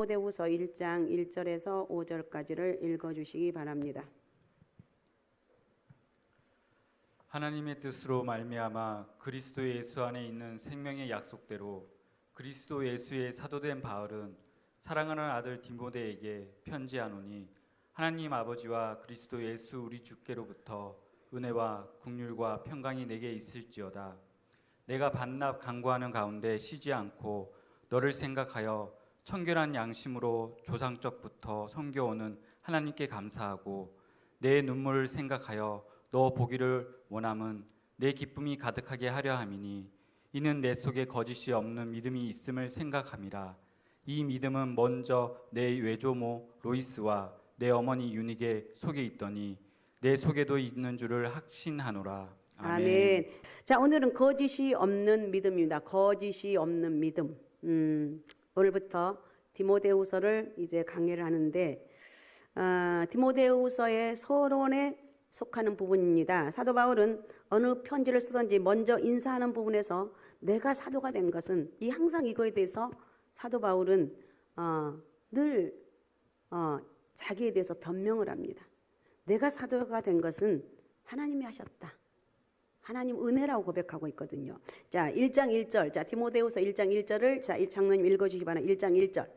디모데후서 1장 1절에서 5절까지를 읽어주시기 바랍니다. 하나님의 뜻으로 말미암아 그리스도 예수 안에 있는 생명의 약속대로 그리스도 예수의 사도된 바울은 사랑하는 아들 디모데에게 편지하노니 하나님 아버지와 그리스도 예수 우리 주께로부터 은혜와 긍휼과 평강이 내게 있을지어다. 내가 반납 간구하는 가운데 쉬지 않고 너를 생각하여 청결한 양심으로 조상적부터 섬겨오는 하나님께 감사하고 내 눈물을 생각하여 너 보기를 원함은 내 기쁨이 가득하게 하려 함이니 이는 내 속에 거짓이 없는 믿음이 있음을 생각함이라. 이 믿음은 먼저 내 외조모 로이스와 내 어머니 유닉의 속에 있더니 내 속에도 있는 줄을 확신하노라. 아멘. 자, 오늘은 거짓이 없는 믿음입니다. 거짓이 없는 믿음. 오늘부터 디모데후서를 이제 강의를 하는데 디모데후서의 서론에 속하는 부분입니다. 사도 바울은 어느 편지를 쓰든지 먼저 인사하는 부분에서 내가 사도가 된 것은 항상 이거에 대해서 사도 바울은 늘 자기에 대해서 변명을 합니다. 내가 사도가 된 것은 하나님이 하셨다. 하나님 은혜라고 고백하고 있거든요. 자, 1장 1절. 자, 디모데후서 1장 1절을 자, 장로님 읽어주시기 바랍니다. 1장 1절.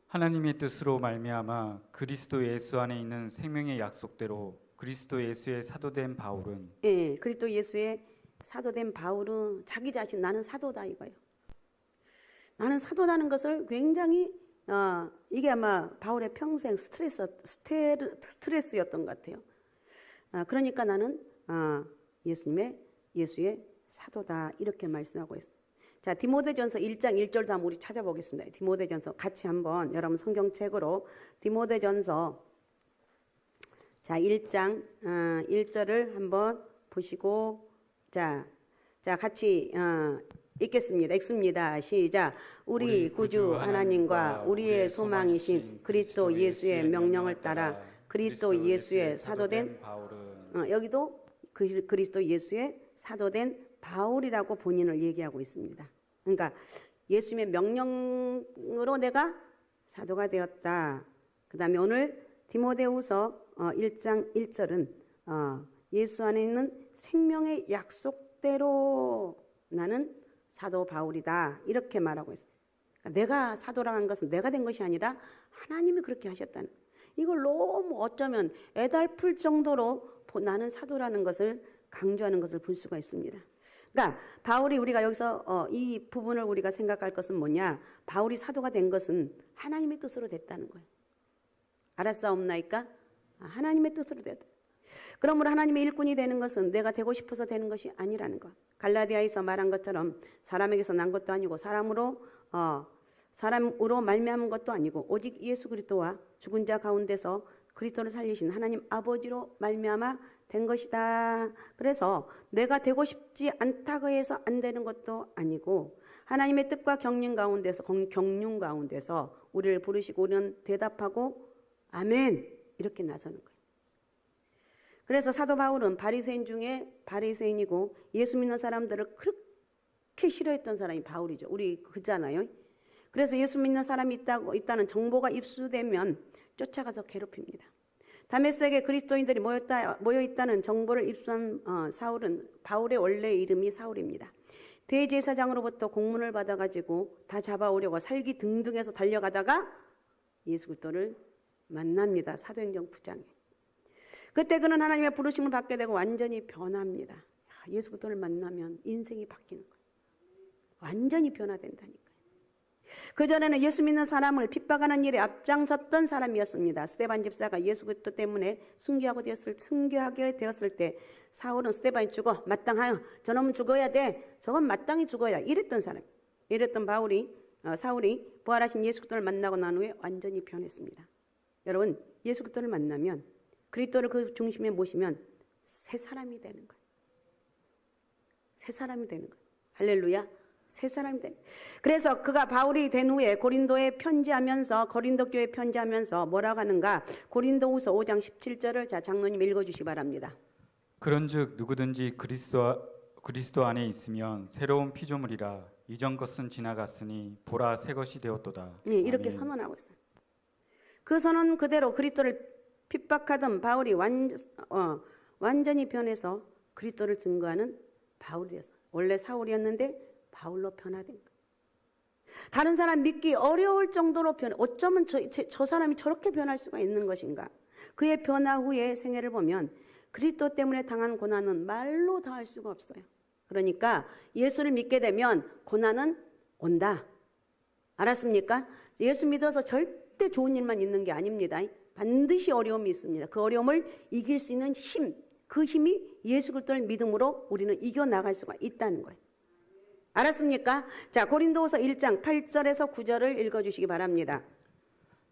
하나님의 뜻으로 말미암아 그리스도 예수 안에 있는 생명의 약속대로 그리스도 예수의 사도된 바울은 그리스도 예수의 사도된 바울은 자기 자신 나는 사도다 이거예요. 나는 사도라는 것을 굉장히 이게 아마 바울의 평생 스트레스였던 것 같아요. 그러니까 나는 예수의 사도다 이렇게 말씀하고 있습니다. 자, 디모데전서 1장 1절도 한번 우리 찾아보겠습니다. 디모데전서 같이 한번 여러분 성경책으로 디모데전서 자 1장 1절을 한번 보시고 자 같이 읽겠습니다. 시작. 우리 구주 하나님과 우리의 소망이신 그리스도 예수의 명령을 따라 그리스도 예수의 사도된 여기도 그리스도 예수의 사도된 바울이라고 본인을 얘기하고 있습니다. 그러니까 예수님의 명령으로 내가 사도가 되었다. 그 다음에 오늘 디모데후서 1장 1절은 예수 안에 있는 생명의 약속대로 나는 사도 바울이다. 이렇게 말하고 있어요. 그러니까 내가 사도라는 것은 내가 된 것이 아니라 하나님이 그렇게 하셨다는 이걸 너무 어쩌면 애달플 정도로 나는 사도라는 것을 강조하는 것을 볼 수가 있습니다. 그러니까 바울이 우리가 여기서 이 부분을 우리가 생각할 것은 뭐냐? 바울이 사도가 된 것은 하나님의 뜻으로 됐다는 거예요. 알았사옵나이까? 하나님의 뜻으로 됐다. 그러므로 하나님의 일꾼이 되는 것은 내가 되고 싶어서 되는 것이 아니라는 것. 갈라디아에서 말한 것처럼 사람에게서 난 것도 아니고 사람으로 말미암은 것도 아니고 오직 예수 그리스도와 죽은 자 가운데서 그리스도를 살리신 하나님 아버지로 말미암아 된 것이다. 그래서 내가 되고 싶지 않다고 해서 안 되는 것도 아니고 하나님의 뜻과 경륜 가운데서 우리를 부르시고 우리는 대답하고 아멘 이렇게 나서는 거예요. 그래서 사도 바울은 바리새인 중에 바리새인이고 예수 믿는 사람들을 그렇게 싫어했던 사람이 바울이죠. 우리 그잖아요. 그래서 예수 믿는 사람이 있다는 정보가 입수되면 쫓아가서 괴롭힙니다. 다메섹에 그리스도인들이 모여 있다는 정보를 입수한 바울의 원래 이름이 사울입니다. 대제사장으로부터 공문을 받아가지고 다 잡아오려고 살기 등등해서 달려가다가 예수 그리스도를 만납니다. 사도행전 9장에. 그때 그는 하나님의 부르심을 받게 되고 완전히 변합니다. 예수 그리스도를 만나면 인생이 바뀌는 거예요. 완전히 변화된다니까요. 그전에는 예수 믿는 사람을 핍박하는 일에 앞장섰던 사람이었습니다. 스데반 집사가 예수 그리스도 때문에 순교하게 되었을 때 사울은 스데반이 죽어 마땅하여 저놈은 죽어야 돼. 저건 마땅히 죽어야 이랬던 사람. 이랬던 사울이 부활하신 예수 그리스도를 만나고 난 후에 완전히 변했습니다. 여러분 예수 그리스도를 만나면 그리스도를 그 중심에 모시면 새 사람이 되는 거예요. 새 사람이 되는 거예요. 할렐루야. 새 사람이 되는 거예요. 그래서 그가 바울이 된 후에 고린도 교회에 편지하면서 뭐라고 하는가? 고린도후서 5장 17절을 자 장로님 읽어주시기 바랍니다. 그런즉 누구든지 그리스도 안에 있으면 새로운 피조물이라 이전 것은 지나갔으니 보라 새 것이 되었도다. 예, 이렇게 아멘. 선언하고 있어요. 그 선언 그대로 그리스도를 핍박하던 바울이 완전히 변해서 그리스도를 증거하는 바울이 됐어요. 원래 사울이었는데 바울로 변화된 거예요. 다른 사람 믿기 어려울 정도로 어쩌면 저 사람이 저렇게 변할 수가 있는 것인가. 그의 변화 후의 생애를 보면 그리스도 때문에 당한 고난은 말로 다 할 수가 없어요. 그러니까 예수를 믿게 되면 고난은 온다. 알았습니까? 예수 믿어서 절대 좋은 일만 있는 게 아닙니다. 반드시 어려움이 있습니다. 그 어려움을 이길 수 있는 힘, 그 힘이 예수 그리스도를 믿음으로 우리는 이겨나갈 수가 있다는 거예요. 알았습니까? 자, 고린도후서 1장 8절에서 9절을 읽어주시기 바랍니다.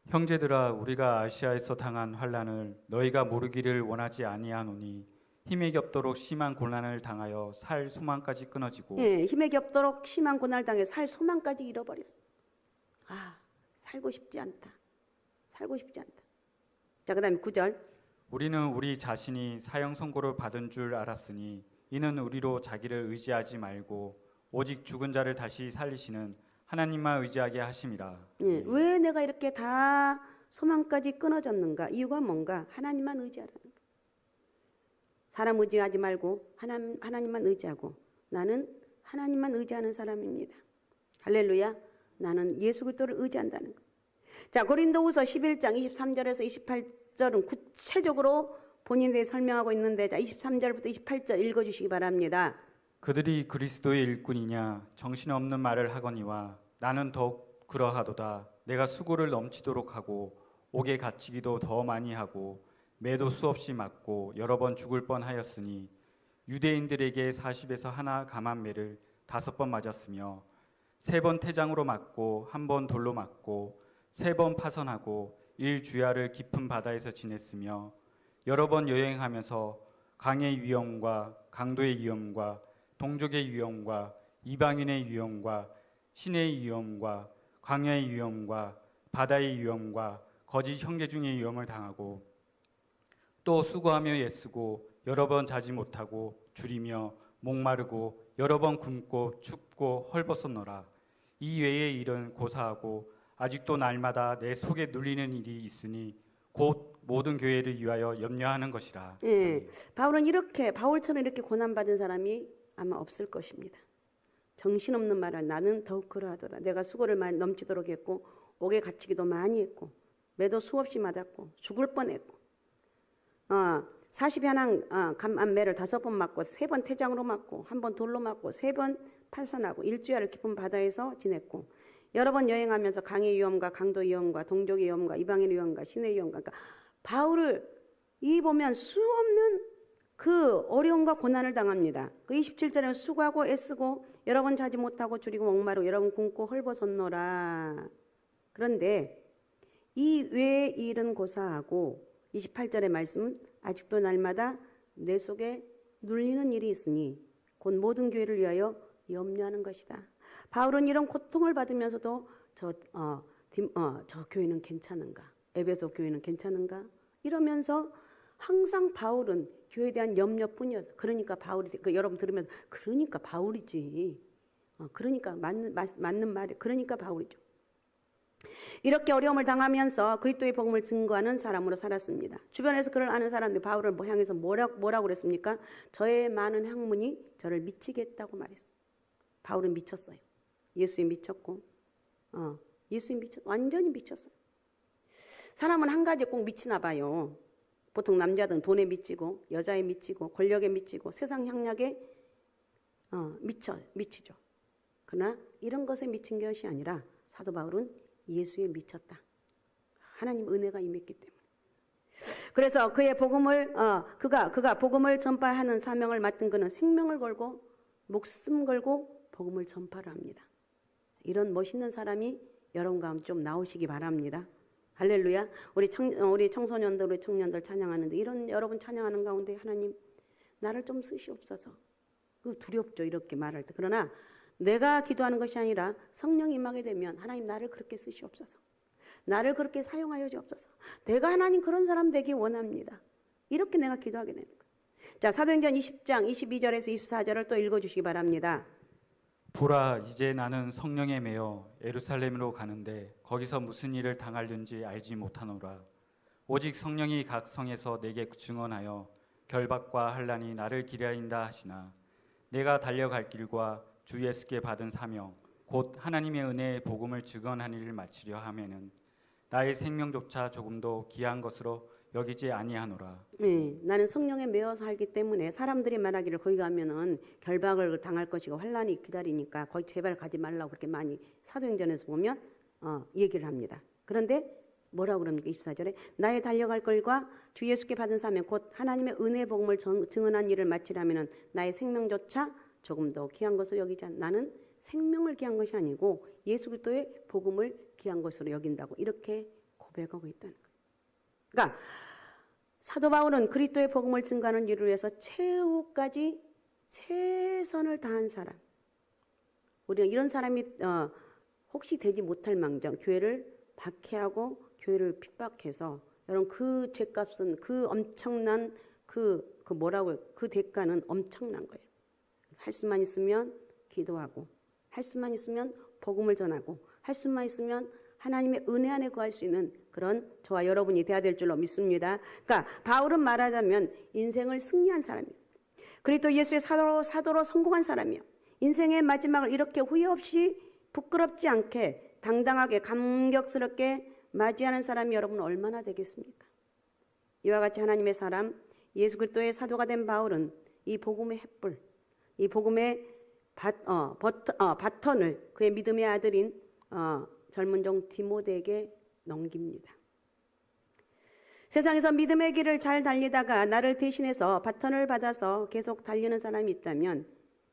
형제들아 우리가 아시아에서 당한 환난을 너희가 모르기를 원하지 아니하노니 힘에 겹도록 심한 고난을 당하여 살 소망까지 끊어지고 예, 힘에 겹도록 심한 고난을 당해 살 소망까지 잃어버렸어. 아, 살고 싶지 않다. 살고 싶지 않다. 자, 그 다음에 9절. 우리는 우리 자신이 사형 선고를 받은 줄 알았으니 이는 우리로 자기를 의지하지 말고 오직 죽은 자를 다시 살리시는 하나님만 의지하게 하심이라. 예, 왜 내가 이렇게 다 소망까지 끊어졌는가? 이유가 뭔가? 하나님만 의지하라는 거예요. 사람 의지하지 말고 하나님만 의지하고 나는 하나님만 의지하는 사람입니다. 할렐루야. 나는 예수 그리스도를 의지한다는 거예요. 자, 고린도후서 11장 23절에서 28절은 구체적으로 본인에 대해 설명하고 있는데, 자, 23절부터 28절 읽어주시기 바랍니다. 그들이 그리스도의 일꾼이냐 정신없는 말을 하거니와 나는 더욱 그러하도다. 내가 수고를 넘치도록 하고 옥에 갇히기도 더 많이 하고 매도 수없이 맞고 여러 번 죽을 뻔하였으니 유대인들에게 40에서 하나 감한 매를 5번 맞았으며 3번 태장으로 맞고 1번 돌로 맞고 3번 파선하고 1주야를 깊은 바다에서 지냈으며 여러 번 여행하면서 강의 위험과 강도의 위험과 동족의 위험과 이방인의 위험과 신의 위험과 광야의 위험과 바다의 위험과 거짓 형제 중의 위험을 당하고 또 수고하며 애쓰고 여러 번 자지 못하고 줄이며 목마르고 여러 번 굶고 춥고 헐벗었노라. 이 외의 일은 고사하고 아직도 날마다 내 속에 눌리는 일이 있으니 곧 모든 교회를 위하여 염려하는 것이라. 예, 바울처럼 이렇게 고난받은 사람이 아마 없을 것입니다. 정신없는 말은 나는 더욱 그러하도다. 내가 수고를 많이 넘치도록 했고 옥에 갇히기도 많이 했고 매도 수없이 맞았고 죽을 뻔했고 40에 하나 감한 매를 5번 맞고 3번 태장으로 맞고 1번 돌로 맞고 3번 팔선하고 1주야를 깊은 바다에서 지냈고 여러 번 여행하면서 강의 위험과 강도 위험과 동족의 위험과 이방인의 위험과 신의 위험과 그러니까 바울을 보면 수없는 그 어려움과 고난을 당합니다. 그 27절에 수고하고 애쓰고 여러 번 자지 못하고 줄이고 목마르고 여러 번 굶고 헐벗었노라. 그런데 이 외의 일은 고사하고 28절의 말씀은 아직도 날마다 내 속에 눌리는 일이 있으니 곧 모든 교회를 위하여 염려하는 것이다. 바울은 이런 고통을 받으면서도 저 교회는 괜찮은가? 에베소 교회는 괜찮은가? 이러면서 항상 바울은 교회에 대한 염려뿐이었어. 그러니까 바울이 여러분 들으면서 그러니까 바울이지. 그러니까 맞는 말이 그러니까 바울이죠. 이렇게 어려움을 당하면서 그리스도의 복음을 증거하는 사람으로 살았습니다. 주변에서 그를 아는 사람들이 바울을 향해서 뭐라고 그랬습니까? 저의 많은 학문이 저를 미치게 했다고 말했어요. 바울은 미쳤어요. 예수에 미쳤고, 완전히 미쳤어요. 사람은 한 가지에 꼭 미치나 봐요. 보통 남자들은 돈에 미치고, 여자에 미치고, 권력에 미치고, 세상 향락에 미치죠. 그러나 이런 것에 미친 것이 아니라 사도 바울은 예수에 미쳤다. 하나님 은혜가 임했기 때문에. 그래서 그의 복음을 그가 복음을 전파하는 사명을 맡은 그는 생명을 걸고 목숨 걸고 복음을 전파를 합니다. 이런 멋있는 사람이 여러분 가운데 좀 나오시기 바랍니다. 할렐루야. 우리 청소년들, 우리 청년들 찬양하는데 이런 여러분 찬양하는 가운데 하나님 나를 좀 쓰시옵소서. 그 두렵죠, 이렇게 말할 때. 그러나 내가 기도하는 것이 아니라 성령 임하게 되면 하나님 나를 그렇게 쓰시옵소서. 나를 그렇게 사용하여 주옵소서. 내가 하나님 그런 사람 되기 원합니다. 이렇게 내가 기도하게 되는 거예요. 자, 사도행전 20장 22절에서 24절을 또 읽어주시기 바랍니다. 보라, 이제 나는 성령에 매여 예루살렘으로 가는데 거기서 무슨 일을 당하려는지 알지 못하노라. 오직 성령이 각 성에서 내게 증언하여 결박과 환난이 나를 기다린다 하시나 내가 달려갈 길과 주 예수께 받은 사명 곧 하나님의 은혜의 복음을 증언한 일을 마치려 하면은 나의 생명조차 조금도 귀한 것으로 여기지 아니하노라. 네, 나는 성령에 매어 살기 때문에 사람들이 말하기를 거기 가면은 결박을 당할 것이고 환란이 기다리니까 거기 제발 가지 말라고 그렇게 많이 사도행전에서 보면 얘기를 합니다. 그런데 뭐라고 그럽니까? 24절에 나의 달려갈 걸과 주 예수께 받은 사명 곧 하나님의 은혜의 복음을 증언한 일을 마치려면은 나의 생명조차 조금 더 귀한 것으로 여기지 않. 나는 생명을 귀한 것이 아니고 예수 그리스도의 복음을 귀한 것으로 여긴다고 이렇게 고백하고 있다는 거예요. 그러니까 사도 바울은 그리스도의 복음을 증거하는 일을 위해서 최후까지 최선을 다한 사람. 우리가 이런 사람이 혹시 되지 못할 망정 교회를 박해하고 교회를 핍박해서 여러분 그 죄값은 그 엄청난 그 대가는 엄청난 거예요. 할 수만 있으면 기도하고 할 수만 있으면 복음을 전하고 할 수만 있으면 하나님의 은혜 안에 거할 수 있는 그런 저와 여러분이 돼야 될 줄로 믿습니다. 그러니까 바울은 말하자면 인생을 승리한 사람이에요. 그리스도 예수의 사도로 성공한 사람이에요. 인생의 마지막을 이렇게 후회 없이 부끄럽지 않게 당당하게 감격스럽게 맞이하는 사람이 여러분 얼마나 되겠습니까? 이와 같이 하나님의 사람 예수 그리스도의 사도가 된 바울은 이 복음의 횃불, 이 복음의 바턴을 그의 믿음의 아들인 젊은 종 디모데에게 넘깁니다. 세상에서 믿음의 길을 잘 달리다가 나를 대신해서 바턴을 받아서 계속 달리는 사람이 있다면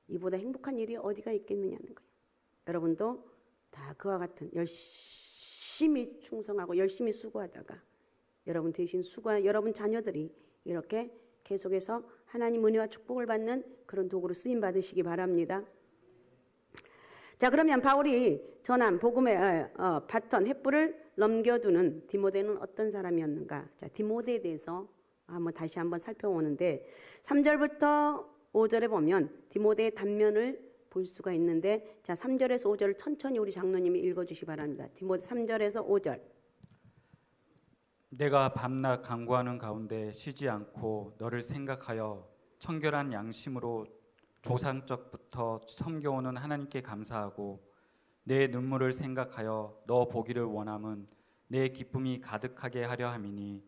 이보다 행복한 일이 어디가 있겠느냐는 거예요. 여러분도 다 그와 같은 열심히 충성하고 열심히 수고하다가 여러분 대신 여러분 자녀들이 이렇게 계속해서 하나님 은혜와 축복을 받는 그런 도구로 쓰임 받으시기 바랍니다. 자, 그러면 바울이 전한 복음의 바턴 횃불을 넘겨두는 디모데는 어떤 사람이었는가? 자, 디모데에 대해서 다시 한번 살펴보는데 3절부터 5절에 보면 디모데의 단면을 볼 수가 있는데 자, 3절에서 5절을 천천히 우리 장로님이 읽어주시기 바랍니다. 디모데 3절에서 5절. 내가 밤낮 간구하는 가운데 쉬지 않고 너를 생각하여 청결한 양심으로 조상적부터 섬겨오는 하나님께 감사하고 내 눈물을 생각하여 너 보기를 원함은 내 기쁨이 가득하게 하려 함이니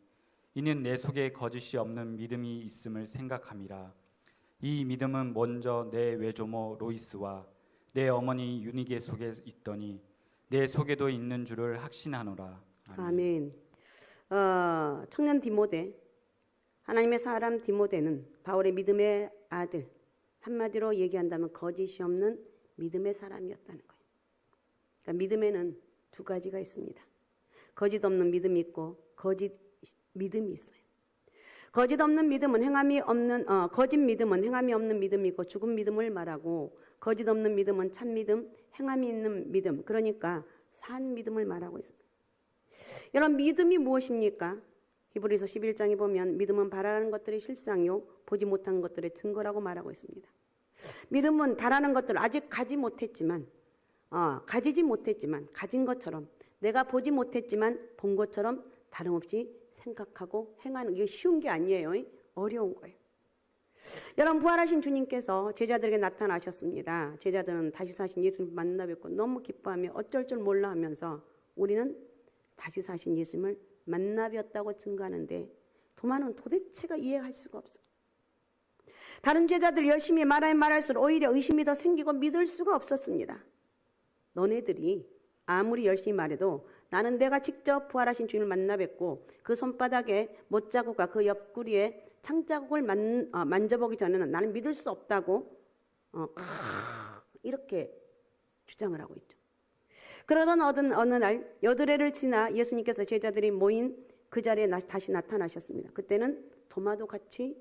이는 내 속에 거짓이 없는 믿음이 있음을 생각함이라. 이 믿음은 먼저 내 외조모 로이스와 내 어머니 유니게 속에 있더니 내 속에도 있는 줄을 확신하노라. 아멘. 청년 디모데, 하나님의 사람 디모데는 바울의 믿음의 아들, 한마디로 얘기한다면 거짓이 없는 믿음의 사람이었다는 거예요. 그러니까 믿음에는 두 가지가 있습니다. 거짓 없는 믿음이 있고 거짓 믿음이 있어요. 거짓 믿음은 행함이 없는 믿음이고 죽은 믿음을 말하고 거짓 없는 믿음은 참 믿음, 행함이 있는 믿음, 그러니까 산 믿음을 말하고 있습니다. 여러분 믿음이 무엇입니까? 히브리서 11장에 보면 믿음은 바라는 것들의 실상이요 보지 못한 것들의 증거라고 말하고 있습니다. 믿음은 바라는 것들을 아직 가지지 못했지만 가진 것처럼 내가 보지 못했지만 본 것처럼 다름없이 생각하고 행하는 게 쉬운 게 아니에요. 어려운 거예요. 여러분 부활하신 주님께서 제자들에게 나타나셨습니다. 제자들은 다시 사신 예수님을 만나 뵙고 너무 기뻐하며 어쩔 줄 몰라 하면서 우리는 다시 사신 예수님을 만나 뵙었다고 증거하는데 도마는 도대체가 이해할 수가 없어. 다른 제자들 열심히 말할수록 오히려 의심이 더 생기고 믿을 수가 없었습니다. 너네들이 아무리 열심히 말해도 나는 내가 직접 부활하신 주님을 만나 뵙고 그 손바닥에 못자국과 그 옆구리에 창자국을 만져보기 전에는 나는 믿을 수 없다고 이렇게 주장을 하고 있죠. 그러던 어느 날 여드레를 지나 예수님께서 제자들이 모인 그 자리에 다시 나타나셨습니다. 그때는 도마도 같이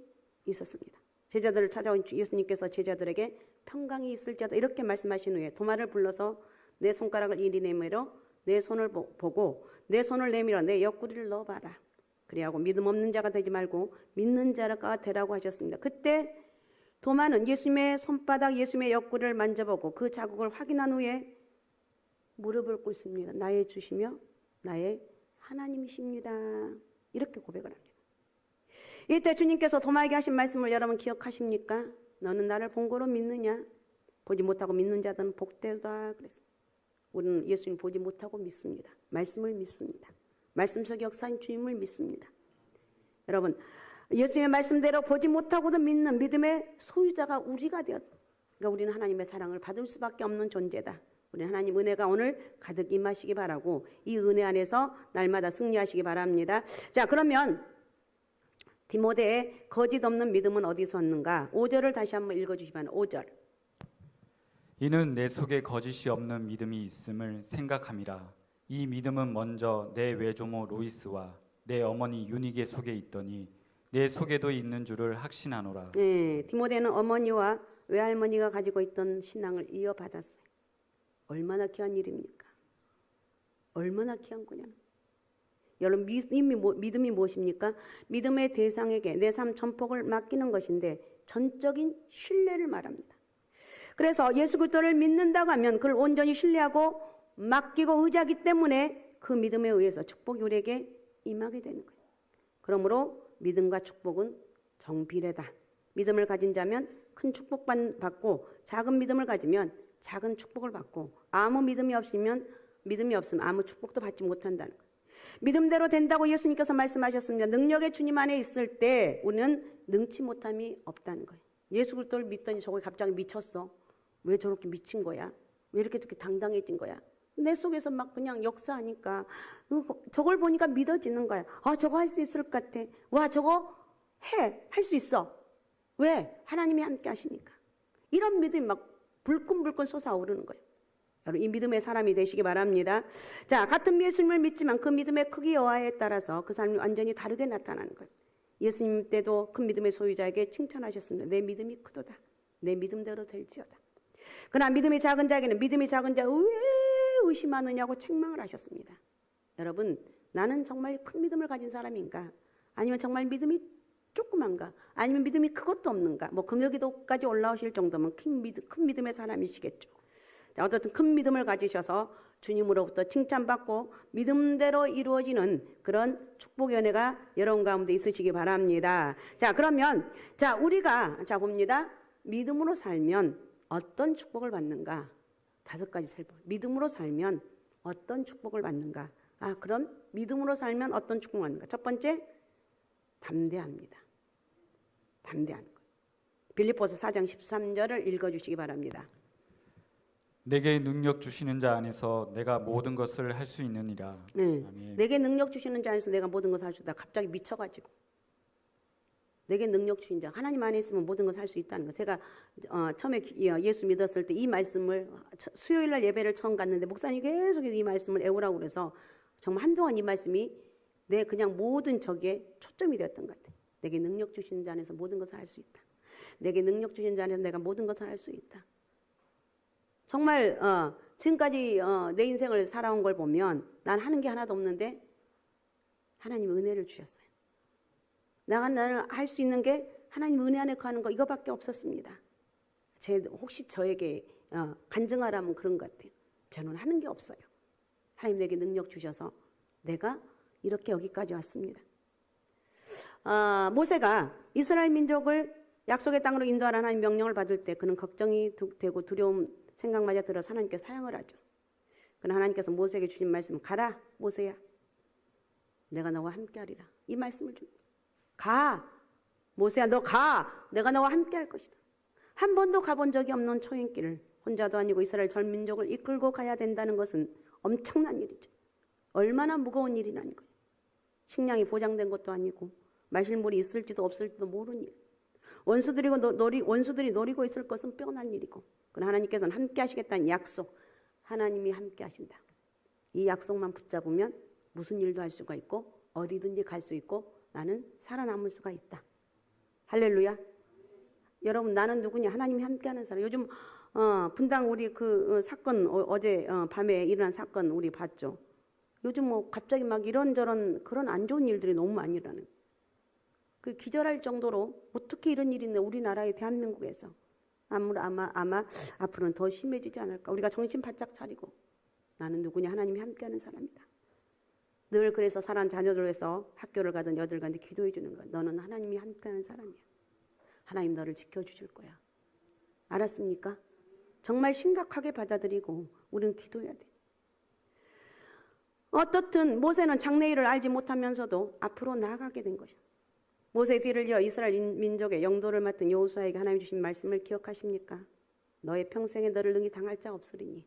있었습니다. 제자들을 찾아온 예수님께서 제자들에게 평강이 있을지어다 이렇게 말씀하신 후에 도마를 불러서 내 손가락을 이리 내밀어 내 손을 보고 내 손을 내밀어 내 옆구리를 넣어봐라. 그리하고 믿음 없는 자가 되지 말고 믿는 자가 되라고 하셨습니다. 그때 도마는 예수님의 손바닥, 예수님의 옆구리를 만져보고 그 자국을 확인한 후에 무릎을 꿇습니다. 나의 주시며 나의 하나님이십니다. 이렇게 고백을 합니다. 이때 주님께서 도마에게 하신 말씀을 여러분 기억하십니까? 너는 나를 본 거로 믿느냐? 보지 못하고 믿는 자들은 복되다 그랬어요. 우리는 예수님 보지 못하고 믿습니다. 말씀을 믿습니다. 말씀 속 역사인 주님을 믿습니다. 여러분, 예수님의 말씀대로 보지 못하고도 믿는 믿음의 소유자가 우리가 되었다. 그러니까 우리는 하나님의 사랑을 받을 수밖에 없는 존재다. 우리 하나님 은혜가 오늘 가득 임하시기 바라고 이 은혜 안에서 날마다 승리하시기 바랍니다. 자, 그러면 디모데의 거짓 없는 믿음은 어디서 왔는가? 5절을 다시 한번 읽어주시면 5절. 이는 내 속에 거짓이 없는 믿음이 있음을 생각함이라. 이 믿음은 먼저 내 외조모 로이스와 내 어머니 유니게 속에 있더니 내 속에도 있는 줄을 확신하노라. 네, 디모데는 어머니와 외할머니가 가지고 있던 신앙을 이어받았어요. 얼마나 귀한 일입니까? 얼마나 귀한 거냐? 여러분, 믿음이 무엇입니까? 믿음의 대상에게 내 삶 전폭을 맡기는 것인데 전적인 신뢰를 말합니다. 그래서 예수 그리스도를 믿는다고 하면 그를 온전히 신뢰하고 맡기고 의지하기 때문에 그 믿음에 의해서 축복이 우리에게 임하게 되는 거예요. 그러므로 믿음과 축복은 정비례다. 믿음을 가진 자면 큰 축복 받고 작은 믿음을 가지면 작은 축복을 받고 아무 믿음이 없으면 아무 축복도 받지 못한다는 거예요. 믿음대로 된다고 예수님께서 말씀하셨습니다. 능력의 주님 안에 있을 때 우리는 능치 못함이 없다는 거예요. 예수 그리스도를 믿더니 저거 갑자기 미쳤어. 왜 저렇게 미친 거야? 왜 이렇게 당당해진 거야? 내 속에서 막 그냥 역사하니까 저걸 보니까 믿어지는 거야. 아, 저거 할 수 있을 것 같아. 와, 저거 할 수 있어. 왜? 하나님이 함께 하시니까. 이런 믿음이 막 불끈불끈 솟아오르는 거예요. 여러분, 이 믿음의 사람이 되시기 바랍니다. 자, 같은 예수님을 믿지만 그 믿음의 크기 여하에 따라서 그 사람이 완전히 다르게 나타나는 거예요. 예수님 때도 큰 믿음의 소유자에게 칭찬하셨습니다. 내 믿음이 크도다. 내 믿음대로 될지어다. 그러나 믿음이 작은 자에게는 믿음이 작은 자 왜 의심하느냐고 책망을 하셨습니다. 여러분, 나는 정말 큰 믿음을 가진 사람인가? 아니면 정말 믿음이 조그만가? 아니면 믿음이 그것도 없는가? 뭐 금요기도까지 올라오실 정도면 큰 믿음의 사람이시겠죠. 자, 어쨌든 큰 믿음을 가지셔서 주님으로부터 칭찬받고 믿음대로 이루어지는 그런 축복의 은혜가 여러분 가운데 있으시기 바랍니다. 자, 그러면 우리가 봅니다. 믿음으로 살면 어떤 축복을 받는가? 5가지 살펴. 믿음으로 살면 어떤 축복을 받는가? 그럼 믿음으로 살면 어떤 축복을 받는가? 첫 번째, 담대합니다. 담대한 것. 빌립보서 4장 13절을 읽어주시기 바랍니다. 내게 능력 주시는 자 안에서 내가 모든 것을 할 수 있느니라. 네. 아멘. 내게 능력 주시는 자 안에서 내가 모든 것을 할 수 있다. 갑자기 미쳐가지고. 내게 능력 주신 자, 하나님 안에 있으면 모든 것을 할 수 있다는 거. 제가 처음에 예수 믿었을 때 이 말씀을 수요일 날 예배를 처음 갔는데 목사님이 계속 이 말씀을 애우라고 그래서 정말 한동안 이 말씀이 내 그냥 모든 적에 초점이 되었던 것 같아요. 내게 능력 주시는 자 안에서 모든 것을 할 수 있다. 내게 능력 주신 자 안에서 내가 모든 것을 할 수 있다. 정말 지금까지 내 인생을 살아온 걸 보면 난 하는 게 하나도 없는데 하나님 은혜를 주셨어요. 나는 할 수 있는 게 하나님 은혜 안에 거하는 거 이거밖에 없었습니다. 혹시 저에게 간증하라면 그런 것 같아요. 저는 하는 게 없어요. 하나님 내게 능력 주셔서 내가 이렇게 여기까지 왔습니다. 모세가 이스라엘 민족을 약속의 땅으로 인도하라는 하나님 명령을 받을 때 그는 걱정이 되고 두려움 생각마저 들어서 하나님께서 사양을 하죠. 그러나 하나님께서 모세에게 주신 말씀은 가라 모세야 내가 너와 함께하리라. 이 말씀을 줍니다. 가 모세야 너 가 내가 너와 함께할 것이다. 한 번도 가본 적이 없는 초행길을 혼자도 아니고 이스라엘 전 민족을 이끌고 가야 된다는 것은 엄청난 일이죠. 얼마나 무거운 일이라는 거예요. 식량이 보장된 것도 아니고 마실 물이 있을지도 없을지도 모르는 일. 원수들이 노리고 있을 것은 뻔한 일이고 그러나 하나님께서는 함께 하시겠다는 약속. 하나님이 함께 하신다. 이 약속만 붙잡으면 무슨 일도 할 수가 있고 어디든지 갈 수 있고 나는 살아남을 수가 있다. 할렐루야. 여러분 나는 누구냐? 하나님이 함께하는 사람. 요즘 분당 우리 그 사건 어제 밤에 일어난 사건 우리 봤죠. 요즘 뭐 갑자기 막 이런저런 그런 안 좋은 일들이 너무 많이 일어나는. 그 기절할 정도로 어떻게 이런 일이 있나 우리나라의 대한민국에서 아마 앞으로는 더 심해지지 않을까. 우리가 정신 바짝 차리고 나는 누구냐 하나님이 함께하는 사람이다. 늘 그래서 사랑 자녀들 위해서 학교를 가든 어딜 가든 기도해 주는 거야. 너는 하나님이 함께하는 사람이야. 하나님 너를 지켜주실 거야. 알았습니까? 정말 심각하게 받아들이고 우리는 기도해야 돼. 어떻든 모세는 장래일을 알지 못하면서도 앞으로 나아가게 된 것이야. 모세의 뒤를 이어 이스라엘 민족의 영도를 맡은 여호수아에게 하나님 주신 말씀을 기억하십니까? 너의 평생에 너를 능히 당할 자 없으리니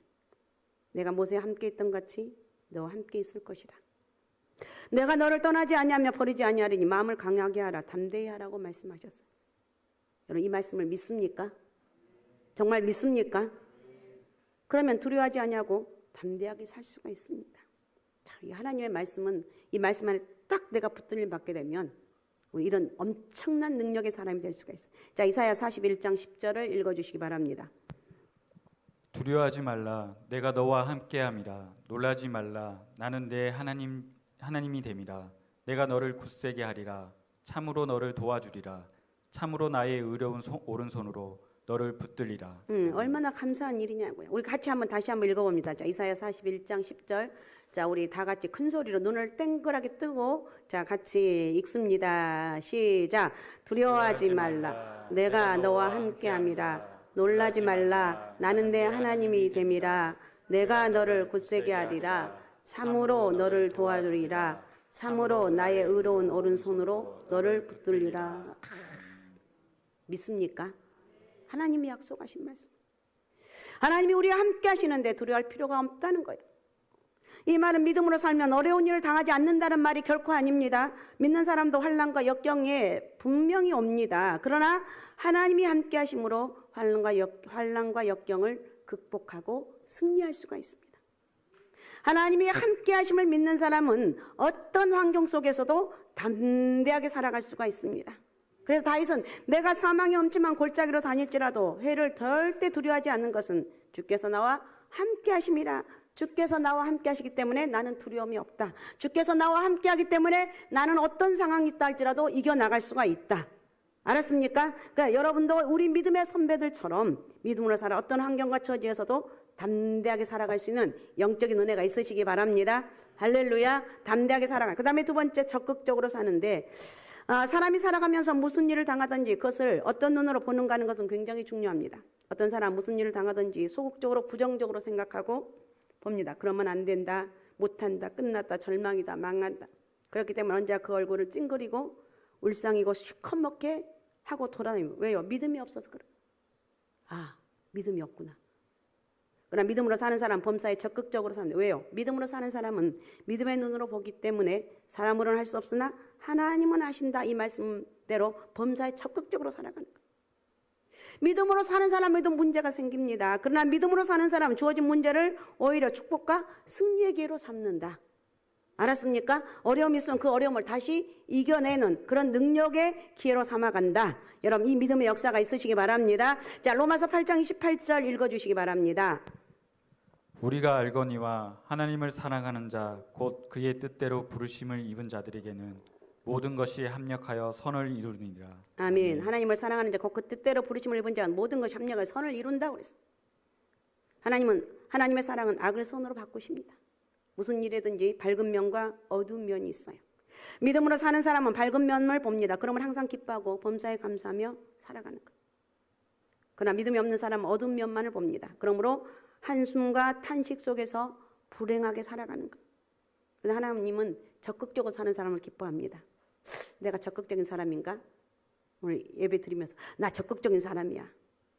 내가 모세와 함께 있던 같이 너와 함께 있을 것이라. 내가 너를 떠나지 아니하며 버리지 아니하리니 마음을 강하게 하라 담대히 하라고 말씀하셨어요. 여러분 이 말씀을 믿습니까? 정말 믿습니까? 그러면 두려워하지 아니하고 담대하게 살 수가 있습니다. 자, 이 하나님의 말씀은 이 말씀 안에 딱 내가 붙들림 받게 되면 우리 이런 엄청난 능력의 사람이 될 수가 있어요. 자, 이사야 41장 10절을 읽어주시기 바랍니다. 두려워하지 말라. 내가 너와 함께함이라. 놀라지 말라. 나는 내 하나님이 됨이라. 내가 너를 굳세게 하리라. 참으로 너를 도와주리라. 참으로 나의 의로운 오른손으로 너를 붙들리라. 얼마나 감사한 일이냐고요. 우리 같이 다시 한번 읽어봅니다. 자, 이사야 41장 10절. 자, 우리 다 같이 큰 소리로 눈을 땡그랗게 뜨고 자, 같이 읽습니다. 시작. 두려워하지 말라. 내가 너와 함께함이라. 놀라지 말라. 나는 내 하나님이 됨이라. 내가 너를 굳세게 하리라. 참으로 너를 도와주리라. 참으로 나의 의로운 오른손으로 너를 붙들리라. 믿습니까? 하나님이 약속하신 말씀. 하나님이 우리와 함께 하시는데 두려워할 필요가 없다는 거예요. 이 말은 믿음으로 살면 어려운 일을 당하지 않는다는 말이 결코 아닙니다. 믿는 사람도 환난과 역경에 분명히 옵니다. 그러나 하나님이 함께 하심으로 환난과 역경을 극복하고 승리할 수가 있습니다. 하나님이 함께 하심을 믿는 사람은 어떤 환경 속에서도 담대하게 살아갈 수가 있습니다. 그래서 다윗은 내가 사망의 엄침한 골짜기로 다닐지라도 해를 절대 두려워하지 않는 것은 주께서 나와 함께 하심이라. 주께서 나와 함께 하시기 때문에 나는 두려움이 없다. 주께서 나와 함께 하기 때문에 나는 어떤 상황이 있다 할지라도 이겨나갈 수가 있다. 알았습니까? 그러니까 여러분도 우리 믿음의 선배들처럼 믿음으로 살아 어떤 환경과 처지에서도 담대하게 살아갈 수 있는 영적인 은혜가 있으시기 바랍니다. 할렐루야. 담대하게 살아가. 그 다음에 두 번째 적극적으로 사는데 사람이 살아가면서 무슨 일을 당하든지 그것을 어떤 눈으로 보는가 하는 것은 굉장히 중요합니다. 어떤 사람 무슨 일을 당하든지 소극적으로 부정적으로 생각하고 봅니다. 그러면 안 된다, 못한다, 끝났다, 절망이다, 망한다. 그렇기 때문에 언제 그 얼굴을 찡그리고 울상이고 시커멓게 하고 돌아다니면 왜요? 믿음이 없어서 그래요. 믿음이 없구나. 그러나 믿음으로 사는 사람 범사에 적극적으로 삽니다. 왜요? 믿음으로 사는 사람은 믿음의 눈으로 보기 때문에 사람으로는 할 수 없으나 하나님은 하신다 이 말씀대로 범사에 적극적으로 살아가는 거예요. 믿음으로 사는 사람에도 문제가 생깁니다. 그러나 믿음으로 사는 사람은 주어진 문제를 오히려 축복과 승리의 기회로 삼는다. 알았습니까? 어려움이 있으면 그 어려움을 다시 이겨내는 그런 능력의 기회로 삼아간다. 여러분 이 믿음의 역사가 있으시기 바랍니다. 자, 로마서 8장 28절 읽어주시기 바랍니다. 우리가 알거니와 하나님을 사랑하는 자 곧 그의 뜻대로 부르심을 입은 자들에게는 모든 것이 합력하여 선을 이루느니라. 아멘. 하나님을 사랑하는 자 곧 그 뜻대로 부르심을 입은 자는 모든 것이 합력하여 선을 이룬다고 그랬어요. 하나님의 사랑은 악을 선으로 바꾸십니다. 무슨 일이든지 밝은 면과 어두운 면이 있어요. 믿음으로 사는 사람은 밝은 면을 봅니다. 그러면 항상 기뻐하고 범사에 감사하며 살아가는 거예요. 그러나 믿음이 없는 사람은 어두운 면만을 봅니다. 그러므로 한숨과 탄식 속에서 불행하게 살아가는 거예요. 그래서 하나님은 적극적으로 사는 사람을 기뻐합니다. 내가 적극적인 사람인가? 오늘 예배 드리면서 나 적극적인 사람이야.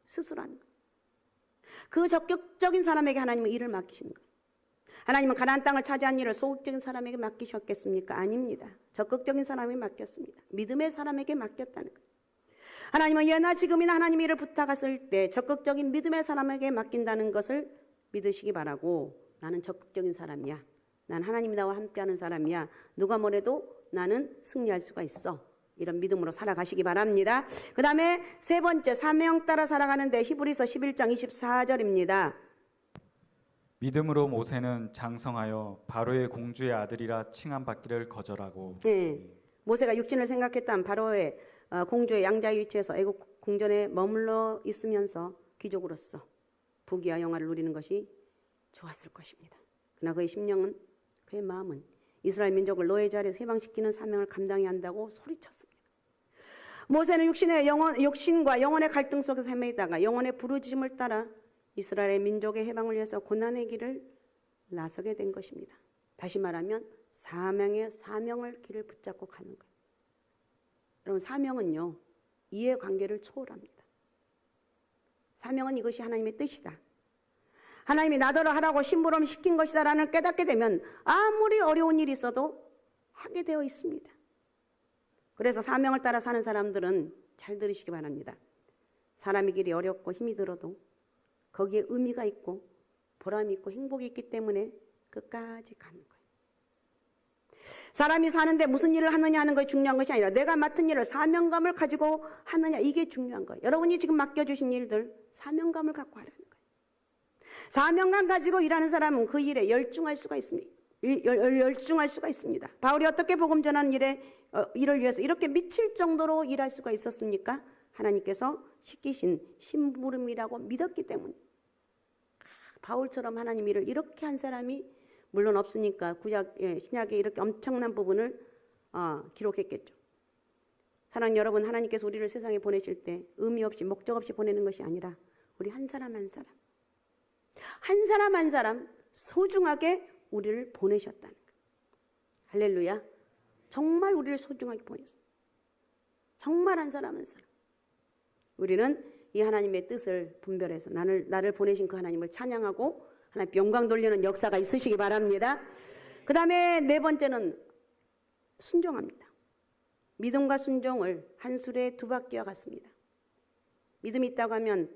스스로 하는 거예요. 그 적극적인 사람에게 하나님은 일을 맡기시는 거예요. 하나님은 가나안 땅을 차지한 일을 소극적인 사람에게 맡기셨겠습니까? 아닙니다. 적극적인 사람에게 맡겼습니다. 믿음의 사람에게 맡겼다는 거예요. 하나님은 예나 지금이나 하나님 일을 부탁했을 때 적극적인 믿음의 사람에게 맡긴다는 것을 믿으시기 바라고 나는 적극적인 사람이야. 난 하나님이 나와 함께하는 사람이야. 누가 뭐래도 나는 승리할 수가 있어. 이런 믿음으로 살아가시기 바랍니다. 그 다음에 세 번째 사명 따라 살아가는데 히브리서 11장 24절입니다. 믿음으로 모세는 장성하여 바로의 공주의 아들이라 칭함받기를 거절하고. 네. 모세가 육신을 생각했던 바로의 공주의 양자의 위치에서 애국 궁전에 머물러 있으면서 귀족으로서 부귀와 영화를 누리는 것이 좋았을 것입니다. 그러나 그의 심령은, 그의 마음은 이스라엘 민족을 노예 자리에서 해방시키는 사명을 감당해야 한다고 소리쳤습니다. 모세는 육신과 영혼의 갈등 속에서 헤매다가 영혼의 부르짖음을 따라 이스라엘의 민족의 해방을 위해서 고난의 길을 나서게 된 것입니다. 다시 말하면 사명을 길을 붙잡고 가는 거예요. 여러분, 사명은요, 이해관계를 초월합니다. 사명은 이것이 하나님의 뜻이다, 하나님이 나더러 하라고 심부름 시킨 것이다 라는 깨닫게 되면 아무리 어려운 일이 있어도 하게 되어 있습니다. 그래서 사명을 따라 사는 사람들은 잘 들으시기 바랍니다. 사람의 길이 어렵고 힘이 들어도 거기에 의미가 있고 보람이 있고 행복이 있기 때문에 끝까지 가는 거예요. 사람이 사는데 무슨 일을 하느냐 하는 것이 중요한 것이 아니라 내가 맡은 일을 사명감을 가지고 하느냐, 이게 중요한 거예요. 여러분이 지금 맡겨주신 일들 사명감을 갖고 하라는 거예요. 사명감 가지고 일하는 사람은 그 일에 열중할 수가 있습니다. 열중할 수가 있습니다. 바울이 어떻게 복음 전하는 일을 위해서 이렇게 미칠 정도로 일할 수가 있었습니까? 하나님께서 시키신 심부름이라고 믿었기 때문에. 바울처럼 하나님 일을 이렇게 한 사람이 물론 없으니까 신약에 이렇게 엄청난 부분을 기록했겠죠. 사랑하는 여러분, 하나님께서 우리를 세상에 보내실 때 의미 없이 목적 없이 보내는 것이 아니라 우리 한 사람 한 사람 한 사람 소중하게 우리를 보내셨다는 거예요. 할렐루야. 정말 우리를 소중하게 보냈어요. 정말 한 사람 한 사람. 우리는 이 하나님의 뜻을 분별해서 나를 보내신 그 하나님을 찬양하고 하나님 영광 돌리는 역사가 있으시기 바랍니다. 그 다음에 네 번째는 순종합니다. 믿음과 순종을 한 술에 두 바퀴와 같습니다. 믿음이 있다고 하면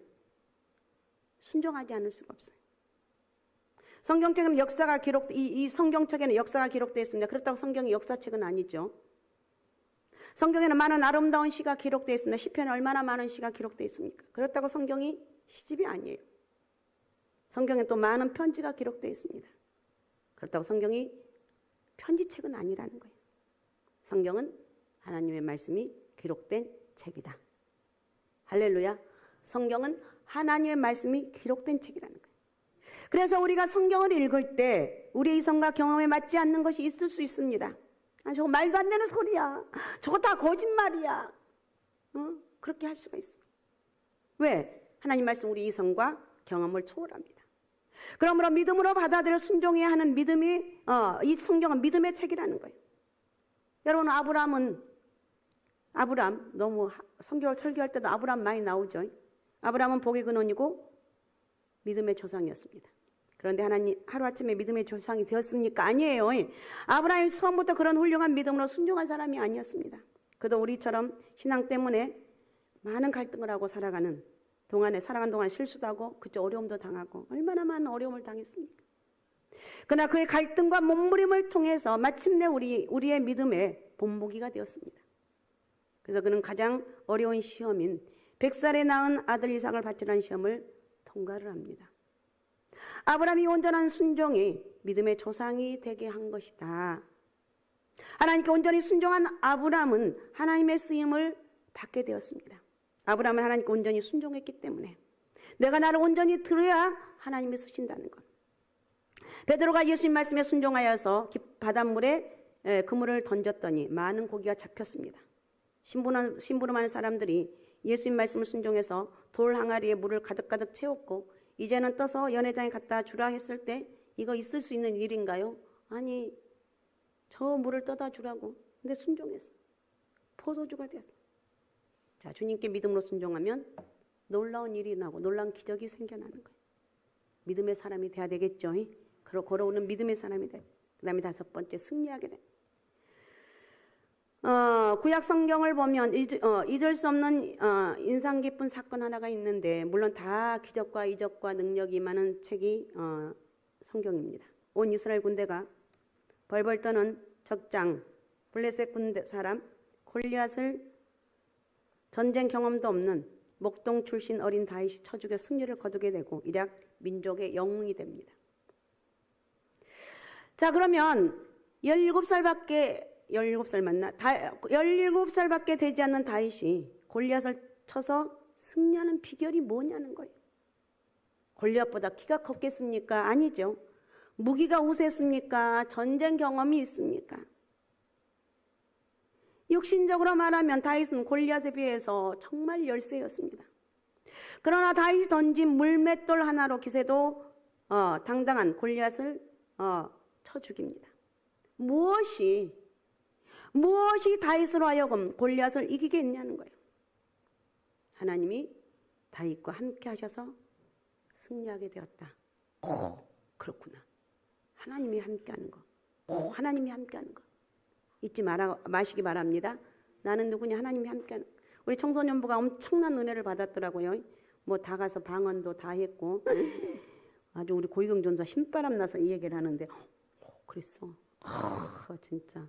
순종하지 않을 수가 없어요. 성경책에는 이 성경책에는 역사가 기록되어 있습니다. 그렇다고 성경이 역사책은 아니죠. 성경에는 많은 아름다운 시가 기록되어 있습니다. 시편에 얼마나 많은 시가 기록되어 있습니까? 그렇다고 성경이 시집이 아니에요. 성경에 또 많은 편지가 기록되어 있습니다. 그렇다고 성경이 편지책은 아니라는 거예요. 성경은 하나님의 말씀이 기록된 책이다. 할렐루야. 성경은 하나님의 말씀이 기록된 책이라는 거예요. 그래서 우리가 성경을 읽을 때 우리의 이성과 경험에 맞지 않는 것이 있을 수 있습니다. 저거 말도 안 되는 소리야. 저거 다 거짓말이야. 그렇게 할 수가 있어. 왜? 하나님 말씀 우리 이성과 경험을 초월합니다. 그러므로 믿음으로 받아들여 순종해야 하는 믿음이 이 성경은 믿음의 책이라는 거예요. 여러분, 아브람 너무 성경을 설교할 때도 아브람 많이 나오죠. 아브람은 복의 근원이고 믿음의 조상이었습니다. 그런데 하나님 하루아침에 믿음의 조상이 되었습니까? 아니에요. 아브라함이 처음부터 그런 훌륭한 믿음으로 순종한 사람이 아니었습니다. 그도 우리처럼 신앙 때문에 많은 갈등을 하고 살아가는 동안에 실수도 하고 그저 어려움도 당하고 얼마나 많은 어려움을 당했습니까? 그러나 그의 갈등과 몸부림을 통해서 마침내 우리의 믿음의 본보기가 되었습니다. 그래서 그는 가장 어려운 시험인 100살에 낳은 아들 이삭을 바치라는 시험을 통과를 합니다. 아브라함이 온전한 순종이 믿음의 조상이 되게 한 것이다. 하나님께 온전히 순종한 아브라함은 하나님의 쓰임을 받게 되었습니다. 아브라함은 하나님께 온전히 순종했기 때문에 내가 나를 온전히 들어야 하나님이 쓰신다는 것. 베드로가 예수님 말씀에 순종하여서 바닷물에 그물을 던졌더니 많은 고기가 잡혔습니다. 심부름하는 사람들이 예수님 말씀을 순종해서 돌 항아리에 물을 가득가득 채웠고 이제는 떠서 연회장에 갖다 주라 했을 때 이거 있을 수 있는 일인가요? 아니, 저 물을 떠다 주라고. 근데 순종했어. 포도주가 되었어. 자, 주님께 믿음으로 순종하면 놀라운 일이 나고 놀라운 기적이 생겨나는 거예요. 믿음의 사람이 돼야 되겠죠. 걸어오는 믿음의 사람이 돼. 그 다음에 다섯 번째, 승리하게 돼. 구약 성경을 보면 잊을 수 없는 인상 깊은 사건 하나가 있는데 물론 다 기적과 이적과 능력이 많은 책이 성경입니다. 온 이스라엘 군대가 벌벌 떠는 적장 블레셋 군대 사람 골리앗을 전쟁 경험도 없는 목동 출신 어린 다윗이 쳐 죽여 승리를 거두게 되고 이략 민족의 영웅이 됩니다. 자, 그러면 17살밖에 17살 맞나? 17살밖에 되지 않는 다윗이 골리앗을 쳐서 승리하는 비결이 뭐냐는 거예요. 골리앗보다 키가 컸겠습니까? 아니죠. 무기가 우세했습니까? 전쟁 경험이 있습니까? 육신적으로 말하면 다윗은 골리앗에 비해서 정말 열세였습니다. 그러나 다윗이 던진 물맷돌 하나로 기세도 당당한 골리앗을 쳐 죽입니다. 무엇이 다윗으로 하여금 골리앗을 이기게 했냐는 거예요. 하나님이 다윗과 함께 하셔서 승리하게 되었다. 그렇구나. 하나님이 함께하는 거. 하나님이 함께하는 거. 잊지 마시기 바랍니다. 나는 누구냐? 하나님이 함께하는 거. 우리 청소년부가 엄청난 은혜를 받았더라고요. 뭐 다 가서 방언도 다 했고 아주 우리 고위경전사 힘바람 나서 이 얘기를 하는데 그랬어. 진짜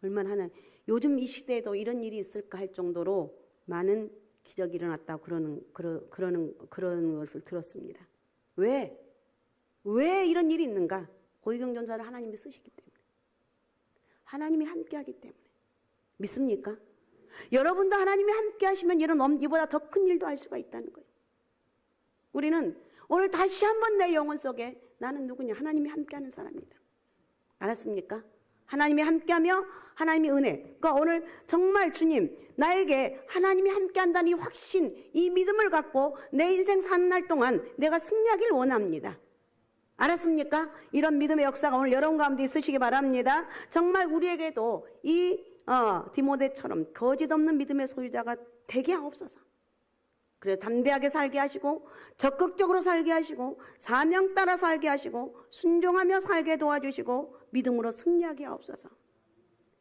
얼마나 하나 요즘 이 시대에도 이런 일이 있을까 할 정도로 많은 기적이 일어났다고 그러는 것을 들었습니다. 왜 이런 일이 있는가? 고위경전사를 하나님이 쓰시기 때문에, 하나님이 함께하기 때문에. 믿습니까? 여러분도 하나님이 함께하시면 이보다 더 큰 일도 할 수가 있다는 거예요. 우리는 오늘 다시 한번 내 영혼 속에 나는 누구냐? 하나님이 함께하는 사람이다. 알았습니까? 하나님이 함께하며 하나님의 은혜. 그러니까 오늘 정말 주님 나에게 하나님이 함께한다는 이 확신, 이 믿음을 갖고 내 인생 사는 날 동안 내가 승리하길 원합니다. 알았습니까? 이런 믿음의 역사가 오늘 여러분 가운데 있으시기 바랍니다. 정말 우리에게도 이 디모데처럼 거짓 없는 믿음의 소유자가 되게 하옵소서. 그래서 담대하게 살게 하시고 적극적으로 살게 하시고 사명 따라 살게 하시고 순종하며 살게 도와주시고 믿음으로 승리하게 하옵소서.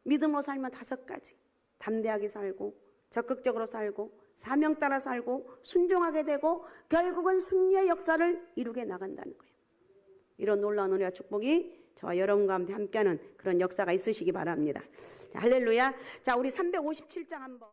믿음으로 살면 5가지. 담대하게 살고 적극적으로 살고 사명 따라 살고 순종하게 되고 결국은 승리의 역사를 이루게 나간다는 거예요. 이런 놀라운 은혜와 축복이 저와 여러분과 함께 함께하는 그런 역사가 있으시기 바랍니다. 자, 할렐루야. 자, 우리 357장 한번.